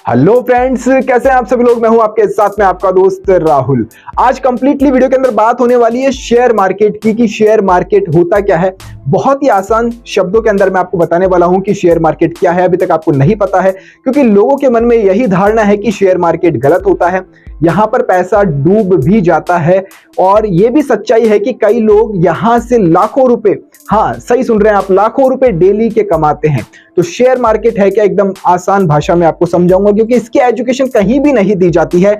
Hello friends, कैसे हैं आप सभी लोग। मैं हूं आपके साथ में आपका दोस्त राहुल। आज कंप्लीटली वीडियो के अंदर बात होने वाली है शेयर मार्केट की कि शेयर मार्केट होता क्या है। बहुत ही आसान शब्दों के अंदर मैं आपको बताने वाला हूं कि शेयर मार्केट क्या है। अभी तक आपको नहीं पता है क्योंकि लोगों के मन में यही धारणा है कि शेयर मार्केट गलत होता है, यहाँ पर पैसा डूब भी जाता है। और ये भी सच्चाई है कि कई लोग यहाँ से लाखों रुपए, हाँ सही सुन रहे हैं आप, लाखों रुपए डेली के कमाते हैं। तो शेयर मार्केट है क्या, एकदम आसान भाषा में आपको समझाऊंगा क्योंकि इसकी एजुकेशन कहीं भी नहीं दी जाती है।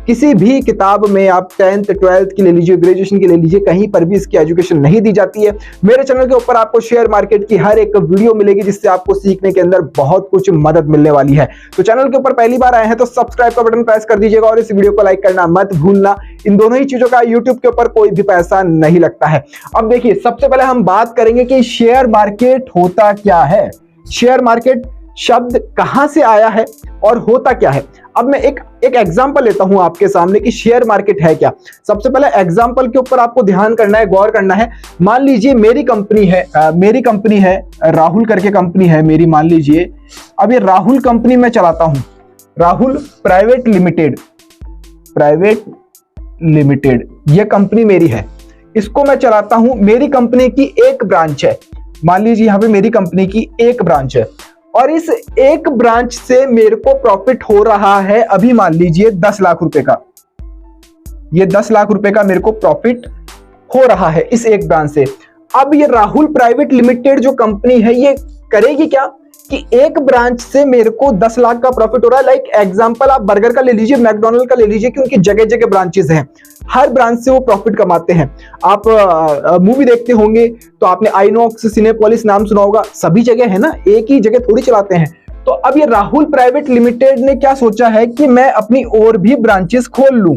किसी भी किताब में आप 10th 12th की ले लीजिए, ग्रेजुएशन की ले लीजिए, कहीं पर भी इसकी एजुकेशन नहीं दी जाती है। मेरे चैनल के ऊपर आपको शेयर मार्केट की हर एक वीडियो मिलेगी जिससे आपको सीखने के अंदर बहुत कुछ मदद मिलने वाली है। तो चैनल के ऊपर पहली बार आए हैं तो सब्सक्राइब का बटन प्रेस कर दीजिएगा और इस वीडियो को लाइक करना मत भूलना। इन दोनों ही चीजों का यूट्यूब के ऊपर कोई भी पैसा नहीं लगता है। अब देखिए, सबसे पहले हम बात करेंगे कि शेयर मार्केट होता क्या है, शेयर मार्केट शब्द कहां से आया है और होता क्या है। अब मैं एक एग्जांपल लेता हूं आपके सामने कि शेयर मार्केट है क्या। सबसे पहले एग्जांपल के ऊपर आपको ध्यान करना है, गौर करना है। मान लीजिए मेरी कंपनी है राहुल करके कंपनी है मेरी, मान लीजिए। अब ये राहुल कंपनी मैं चलाता हूं, राहुल प्राइवेट लिमिटेड ये कंपनी मेरी है, इसको मैं चलाता हूं। मेरी कंपनी की एक ब्रांच है, मान लीजिए यहां पे मेरी कंपनी की एक ब्रांच है और इस एक ब्रांच से मेरे को प्रॉफिट हो रहा है अभी मान लीजिए 10 लाख रुपए का। ये 10 लाख रुपए का मेरे को प्रॉफिट हो रहा है इस एक ब्रांच से। अब ये राहुल प्राइवेट लिमिटेड जो कंपनी है ये करेगी क्या कि एक ब्रांच से मेरे को 10 लाख का प्रॉफिट हो रहा है। लाइक एग्जांपल आप बर्गर का ले लीजिए, मैकडॉनल्ड का ले लीजिए कि उनकी जगह जगह ब्रांचेस हैं, हर ब्रांच से वो प्रॉफिट कमाते हैं। आप मूवी देखते होंगे तो आपने आइनॉक्स, सिनेपोलिस नाम सुना होगा, सभी जगह है ना, एक ही जगह थोड़ी चलाते हैं। तो अब ये राहुल प्राइवेट लिमिटेड ने क्या सोचा है कि मैं अपनी और भी ब्रांचेस खोल लूं,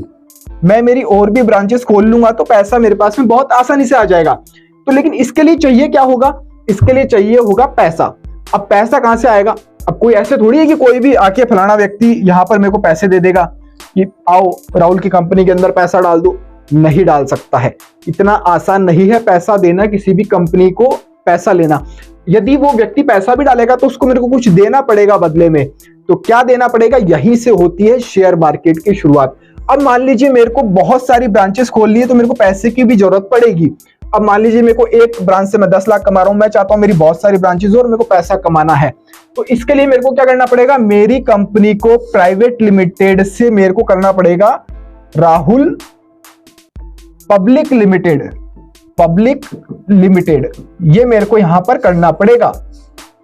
मैं मेरी और भी ब्रांचेस खोल लूंगा तो पैसा मेरे पास में बहुत आसानी से आ जाएगा। तो लेकिन इसके लिए चाहिए क्या होगा, इसके लिए चाहिए होगा पैसा। अब पैसा कहां से आएगा। अब कोई ऐसे थोड़ी है कि कोई भी आके फलाना व्यक्ति यहां पर मेरे को पैसे दे देगा कि आओ राहुल की कंपनी के अंदर पैसा डाल दो। नहीं डाल सकता है, इतना आसान नहीं है पैसा देना, किसी भी कंपनी को पैसा लेना। यदि वो व्यक्ति पैसा भी डालेगा तो उसको मेरे को कुछ देना पड़ेगा बदले में। तो क्या देना पड़ेगा, यहीं से होती है शेयर मार्केट की शुरुआत। अब मान लीजिए मेरे को बहुत सारी ब्रांचेस खोलनी है तो मेरे को पैसे की भी जरूरत पड़ेगी। अब मान लीजिए मेरे को एक ब्रांच से मैं 10 लाख कमा रहा हूं, मैं चाहता हूं मेरी बहुत सारी ब्रांचेस हो और मेरे को पैसा कमाना है। तो इसके लिए मेरे को क्या करना पड़ेगा, मेरी कंपनी को प्राइवेट लिमिटेड से मेरे को करना पड़ेगा राहुल पब्लिक लिमिटेड, ये मेरे को यहां पर करना पड़ेगा।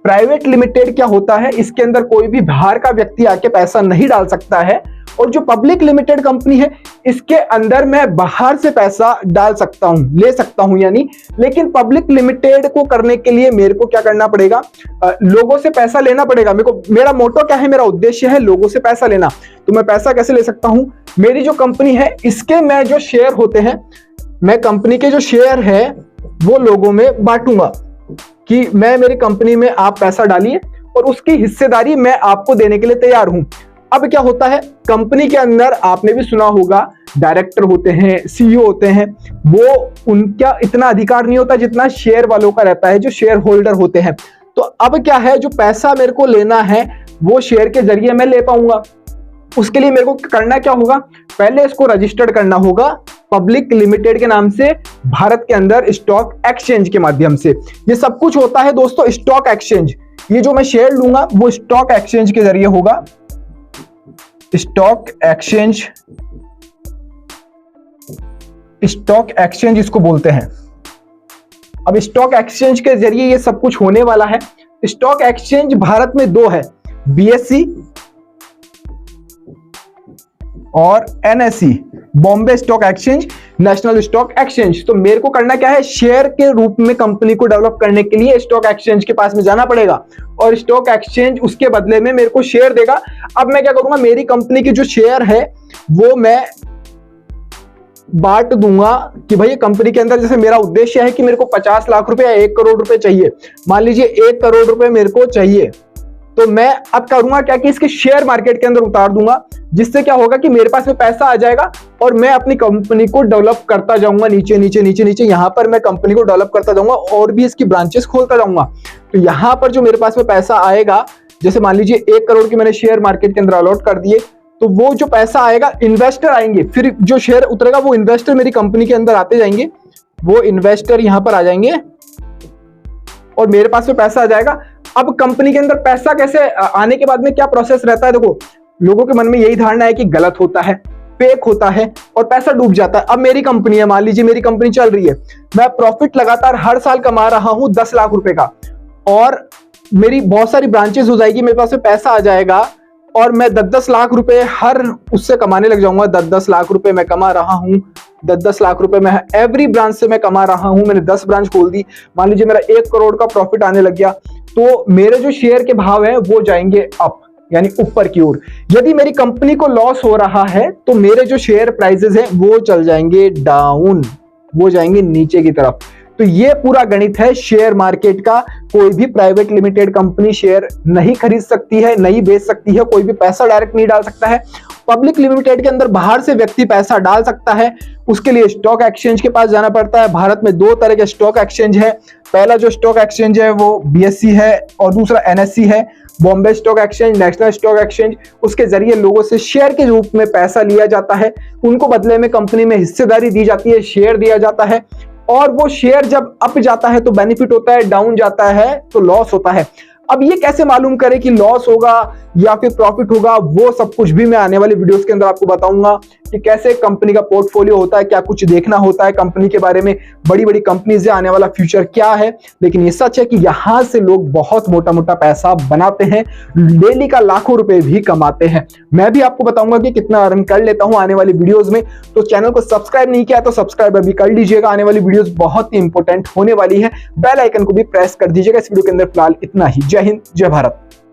प्राइवेट लिमिटेड क्या होता है, इसके अंदर कोई भी बाहर का व्यक्ति आके पैसा नहीं डाल सकता है। और जो पब्लिक लिमिटेड कंपनी है इसके अंदर मैं बाहर से पैसा डाल सकता हूं, ले सकता हूं यानी। लेकिन पब्लिक लिमिटेड को करने के लिए मेरे को क्या करना पड़ेगा, लोगों से पैसा लेना पड़ेगा। मेरा मोटो क्या है, मेरा उद्देश्य है लोगों से पैसा लेना। तो मैं पैसा कैसे ले सकता हूं, मेरी जो कंपनी है इसके मैं जो शेयर होते हैं, मैं कंपनी के जो शेयर है वो लोगों में बांटूंगा कि मैं मेरी कंपनी में आप पैसा डालिए और उसकी हिस्सेदारी मैं आपको देने के लिए तैयार हूं। अब क्या होता है, कंपनी के अंदर आपने भी सुना होगा डायरेक्टर होते हैं, सीईओ होते हैं, वो उनका इतना अधिकार नहीं होता जितना शेयर वालों का रहता है, जो शेयर होल्डर होते हैं। तो अब क्या है, जो पैसा मेरे को लेना है वो शेयर के जरिए मैं ले पाऊंगा। उसके लिए मेरे को करना क्या होगा, पहले इसको रजिस्टर्ड करना होगा पब्लिक लिमिटेड के नाम से भारत के अंदर स्टॉक एक्सचेंज के माध्यम से। ये सब कुछ होता है दोस्तों स्टॉक एक्सचेंज। ये जो मैं शेयर लूंगा वो स्टॉक एक्सचेंज के जरिए होगा, स्टॉक एक्सचेंज इसको बोलते हैं। अब स्टॉक एक्सचेंज के जरिए ये सब कुछ होने वाला है। स्टॉक एक्सचेंज भारत में दो है, बीएसई और NSE, Bombay stock exchange, national stock exchange. तो मेरे को करना क्या है, शेयर के रूप में कंपनी को डेवलप करने के लिए स्टॉक एक्सचेंज के पास में जाना पड़ेगा और स्टॉक एक्सचेंज उसके बदले में मेरे को शेयर देगा। अब मैं क्या करूंगा, मेरी कंपनी की जो शेयर है वो मैं बांट दूंगा कि भाई कंपनी के अंदर, जैसे मेरा उद्देश्य है कि मेरे को 50 लाख रुपए या 1 करोड़ रुपए चाहिए, मान लीजिए 1 करोड़ रुपए मेरे को चाहिए, तो मैं अब करूंगा क्या कि इसके शेयर मार्केट के अंदर उतार दूंगा, जिससे क्या होगा कि मेरे पास में पैसा आ जाएगा और मैं अपनी कंपनी को डेवलप करता जाऊंगा, नीचे नीचे नीचे नीचे यहां पर मैं कंपनी को डेवलप करता जाऊंगा और भी इसकी ब्रांचेस खोलता जाऊंगा। तो यहां पर जो मेरे पास में पैसा आएगा जैसे मान लीजिए 1 करोड़ के मैंने शेयर मार्केट के अंदर अलॉट कर दिए, तो वो जो पैसा आएगा, इन्वेस्टर आएंगे, फिर जो शेयर उतरेगा वो इन्वेस्टर मेरी कंपनी के अंदर आते जाएंगे, वो इन्वेस्टर यहां पर आ जाएंगे और मेरे पास में पैसा आ जाएगा। अब कंपनी के अंदर पैसा कैसे आने के बाद में क्या प्रोसेस रहता है, देखो लोगों के मन में यही धारणा है कि गलत होता है, फेक होता है और पैसा डूब जाता है। अब मेरी कंपनी है, मान लीजिए मेरी कंपनी चल रही है, मैं प्रॉफिट लगातार हर साल कमा रहा हूं 10 लाख रुपए का, और मेरी बहुत सारी ब्रांचेस हो जाएगी, मेरे पास में पैसा आ जाएगा और मैं 10-10 लाख रुपए हर उससे कमाने लग जाऊंगा। 10-10 लाख रुपए मैं कमा रहा हूं, 10-10 लाख रुपए मैं एवरी ब्रांच से मैं कमा रहा हूं। मैंने 10 ब्रांच खोल दी, मान लीजिए मेरा 1 करोड़ का प्रॉफिट आने लग गया, तो मेरे जो शेयर के भाव है वो जाएंगे अप, यानी ऊपर की ओर। यदि मेरी कंपनी को लॉस हो रहा है तो मेरे जो शेयर प्राइसेस हैं वो चल जाएंगे डाउन, वो जाएंगे नीचे की तरफ। तो ये पूरा गणित है शेयर मार्केट का। कोई भी प्राइवेट लिमिटेड कंपनी शेयर नहीं खरीद सकती है, नहीं बेच सकती है, कोई भी पैसा डायरेक्ट नहीं डाल सकता है। पब्लिक लिमिटेड के अंदर बाहर से व्यक्ति पैसा डाल सकता है, उसके लिए स्टॉक एक्सचेंज के पास जाना पड़ता है। भारत में 2 तरह के स्टॉक एक्सचेंज है, पहला जो स्टॉक एक्सचेंज है वो BSE है और दूसरा NSE है, Bombay stock exchange, national stock exchange. उसके जरिए लोगों से शेयर के रूप में पैसा लिया जाता है, उनको बदले में कंपनी में हिस्सेदारी दी जाती है, शेयर दिया जाता है, और वो शेयर जब अप जाता है तो बेनिफिट होता है, डाउन जाता है तो लॉस होता है। अब ये कैसे मालूम करें कि लॉस होगा या फिर प्रॉफिट होगा, वो सब कुछ भी मैं आने वाली वीडियोस के अंदर आपको बताऊंगा कि कैसे कंपनी का पोर्टफोलियो होता है, क्या कुछ देखना होता है कंपनी के बारे में, बड़ी बड़ी कंपनीज से आने वाला फ्यूचर क्या है। लेकिन ये सच है कि यहां से लोग बहुत मोटा मोटा पैसा बनाते हैं, डेली का लाखों रुपए भी कमाते हैं। मैं भी आपको बताऊंगा कि कितना अर्न कर लेता हूं आने वाली वीडियोज में। तो चैनल को सब्सक्राइब नहीं किया तो सब्सक्राइब अभी कर लीजिएगा, आने वाली वीडियोस बहुत ही इंपॉर्टेंट होने वाली है। बेल आइकन को भी प्रेस कर दीजिएगा। इस वीडियो के अंदर फिलहाल इतना ही। जय हिंद, जय भारत।